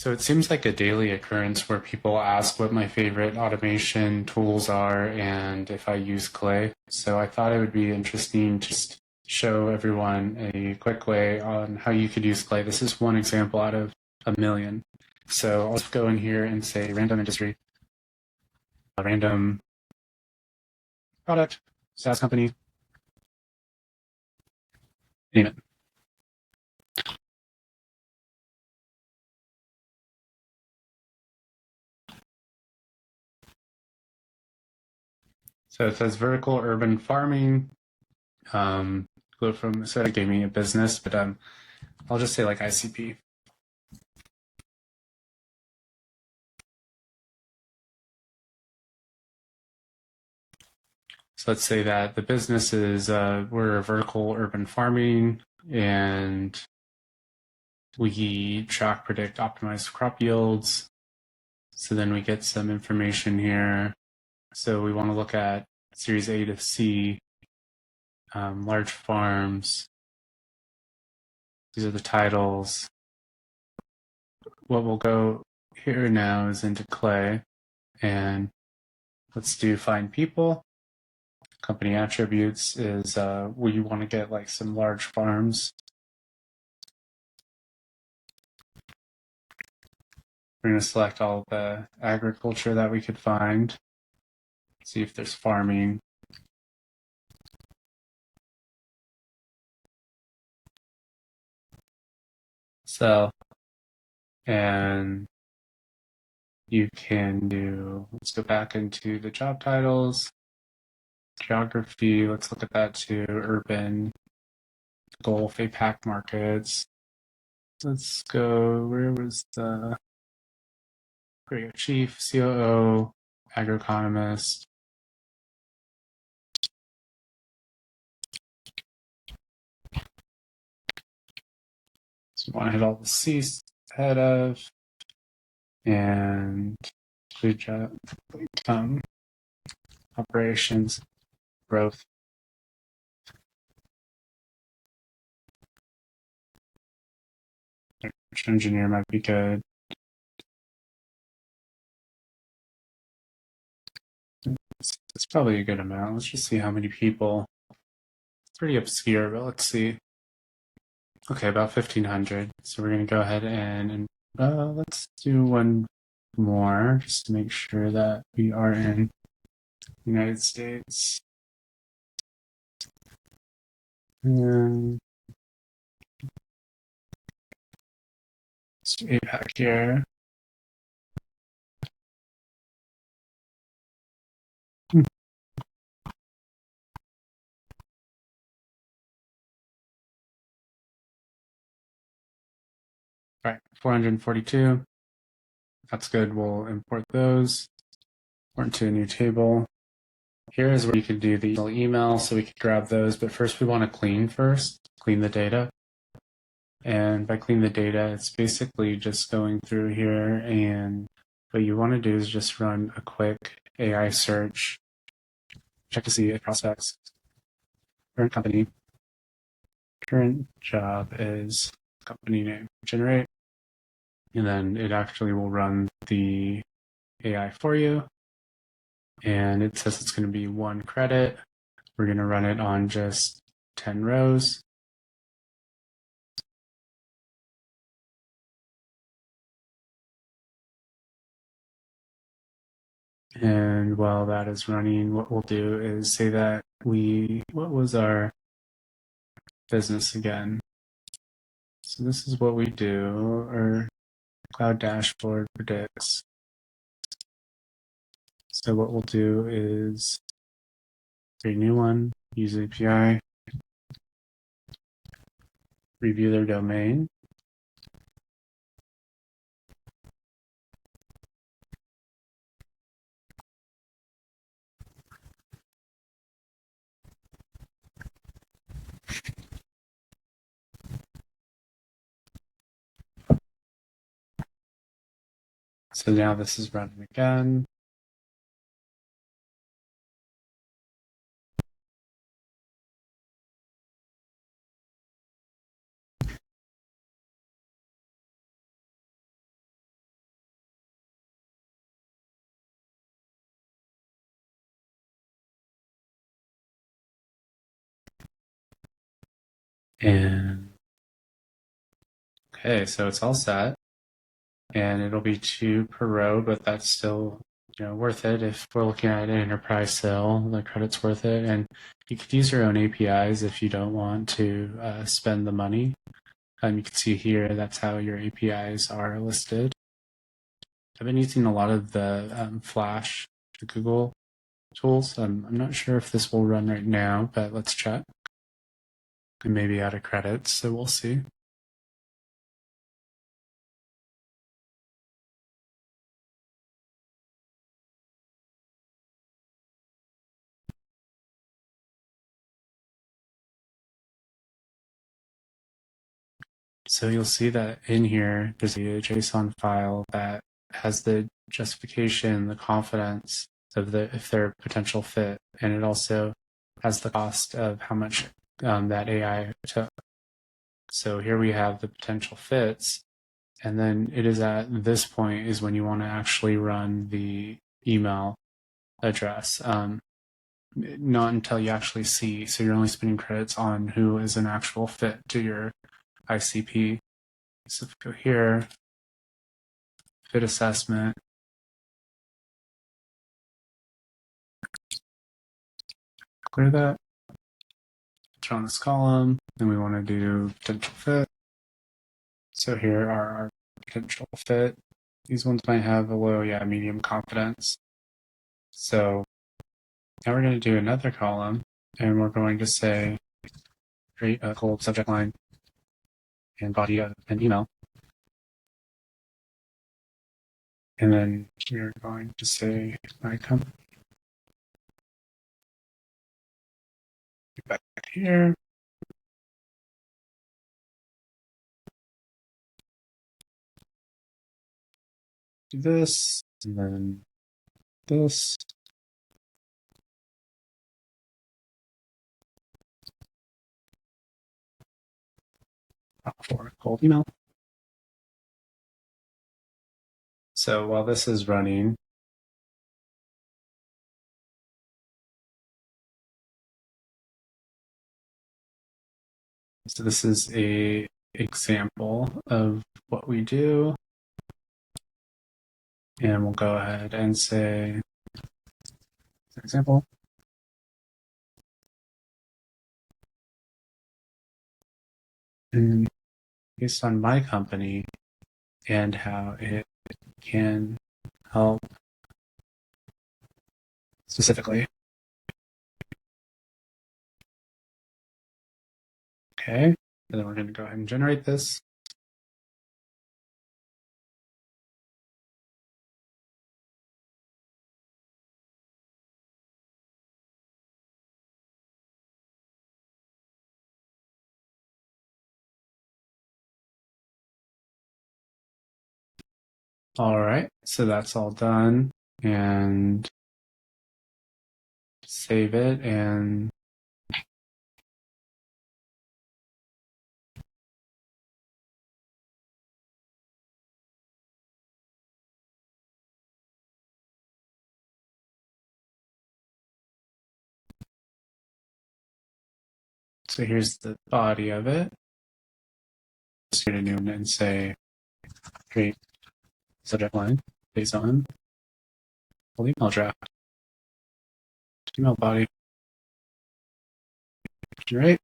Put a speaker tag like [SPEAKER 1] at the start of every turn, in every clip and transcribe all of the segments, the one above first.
[SPEAKER 1] So it seems like a daily occurrence where people ask what my favorite automation tools are and if I use Clay. So I thought it would be interesting to just show everyone a quick way on how you could use Clay. This is one example out of a million. So I'll just go in here and say random industry, a random product, SaaS company, name it. So it says vertical urban farming. Go from, so it gave me a business, but I'll just say like ICP. So let's say that the business is, we're vertical urban farming, and we track, predict, optimize crop yields. So then we get some information here. So we want to look at Series A to C, large farms. These are the titles. What we'll go here now is into Clay, and let's do find people. Company attributes is we want to get like some large farms. We're going to select all the agriculture that we could find. See if there's farming. So, and you can do, let's go back into the job titles, geography, let's look at that too, urban, Gulf, APAC markets. Let's go, where was the, great, chief, COO, agroeconomist. So we want to hit all the C's ahead of, and good job, operations, growth. Engineer might be good. It's probably a good amount. Let's just see how many people. It's pretty obscure, but let's see. Okay, about 1,500. So we're going to go ahead and let's do one more just to make sure that we are in the United States. And let's do APAC here. All right, 442. That's good. We'll import those. Import to a new table. Here is where you could do the email, so we could grab those. But first, we want to clean the data. And by clean the data, it's basically just going through here, and what you want to do is just run a quick AI search, check to see if prospects, current company, current job is company name, generate, and then it actually will run the AI for you. And it says it's going to be 1 credit. We're going to run it on just 10 rows. And while that is running, what we'll do is say that what was our business again? So this is what we do. Our cloud dashboard predicts. So what we'll do is create a new one, use API, review their domain. So now this is running again. And okay, so it's all set, and it'll be 2 per row, but that's still worth it. If we're looking at an enterprise sale, the credit's worth it. And you could use your own APIs if you don't want to spend the money. You can see here that's how your APIs are listed. I've been using a lot of the Flash, the Google tools. I'm not sure if this will run right now, but let's check. And maybe out of credits, so we'll see. So you'll see that in here, there's a JSON file that has the justification, the confidence of if they're a potential fit, and it also has the cost of how much that AI took. So here we have the potential fits, and then it is at this point is when you want to actually run the email address. Not until you actually see. So you're only spending credits on who is an actual fit to your ICP. So if we go here, fit assessment, clear that, turn on this column, and we want to do potential fit. So here are our potential fit. These ones might have a low, medium confidence. So now we're going to do another column, and we're going to say create a cold subject line and body of an email. And then we're going to say my company. Back here. Do this, and then this. For a cold email. So while this is running, so this is a example of what we do. And we'll go ahead and say, for example, and based on my company and how it can help specifically. Okay, and then we're going to go ahead and generate this. All right, so that's all done, and save it, and so here's the body of it. Let's create a new one and say create subject line based on email draft, email body. All right.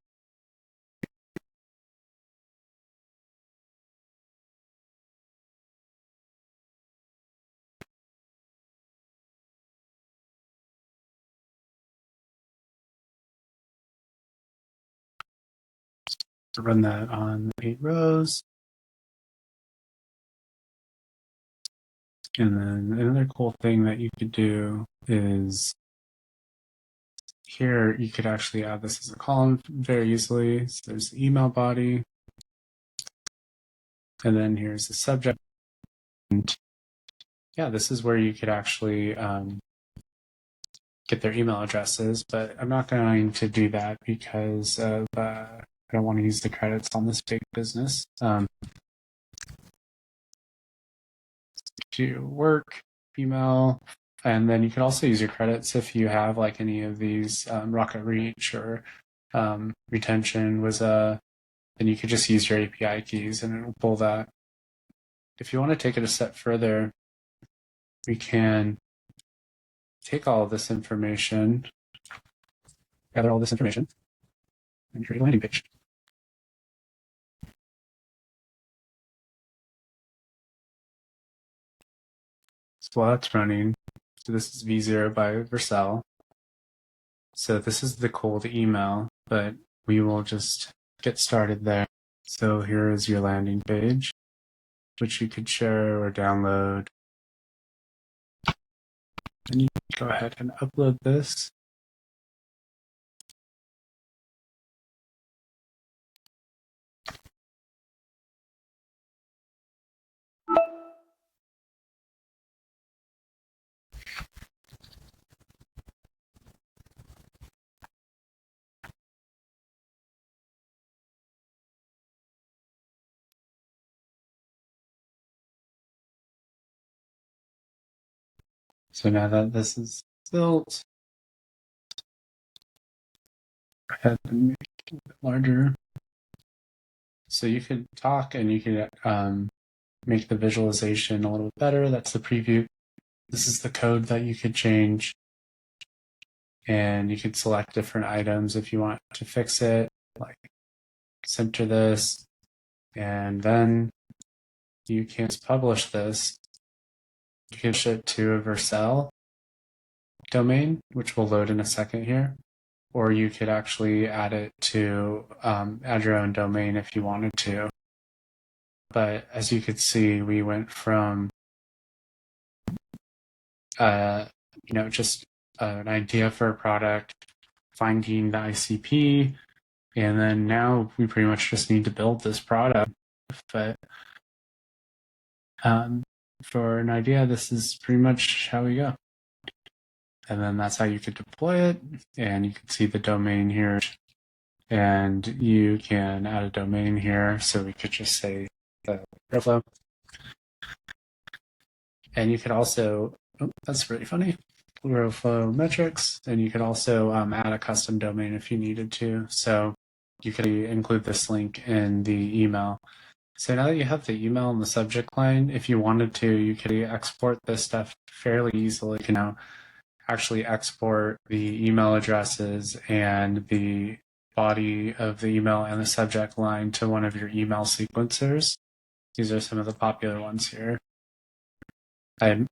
[SPEAKER 1] To run that on 8 rows. And then another cool thing that you could do is here you could actually add this as a column very easily. So there's the email body, and then here's the subject. And yeah, this is where you could actually get their email addresses, but I'm not going to do that because of I don't want to use the credits on this big business. Do work, email, and then you can also use your credits if you have like any of these RocketReach or retention was then you could just use your API keys and it'll pull that. If you want to take it a step further, we can take all of this information, gather all this information, and create a landing page. So while that's running, so this is V0 by Vercel. So this is the cold email, but we will just get started there. So here is your landing page, which you could share or download. And you can go ahead and upload this. So now that this is built, go ahead and make it a little bit larger. So you could talk and you could make the visualization a little bit better. That's the preview. This is the code that you could change. And you could select different items if you want to fix it, like center this, and then you can publish this. You can push it to a Vercel domain, which will load in a second here, or you could actually add it to add your own domain if you wanted to. But as you could see, we went from just an idea for a product, finding the ICP, and then now we pretty much just need to build this product. But for an idea, this is pretty much how we go. And then that's how you could deploy it. And you can see the domain here. And you can add a domain here. So we could just say the Airflow. And you could also, that's really funny, Airflow metrics. And you could also add a custom domain if you needed to. So you could include this link in the email. So now that you have the email in the subject line, if you wanted to, you could export this stuff fairly easily. You can now actually export the email addresses and the body of the email and the subject line to one of your email sequencers. These are some of the popular ones here. And,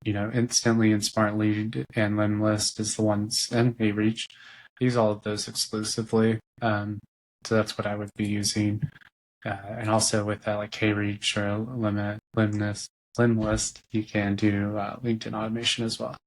[SPEAKER 1] Instantly and Smartly and Limlist is the ones, and HeyReach. Use all of those exclusively. So that's what I would be using. And also with that, like HeyReach or Limlist, you can do LinkedIn automation as well.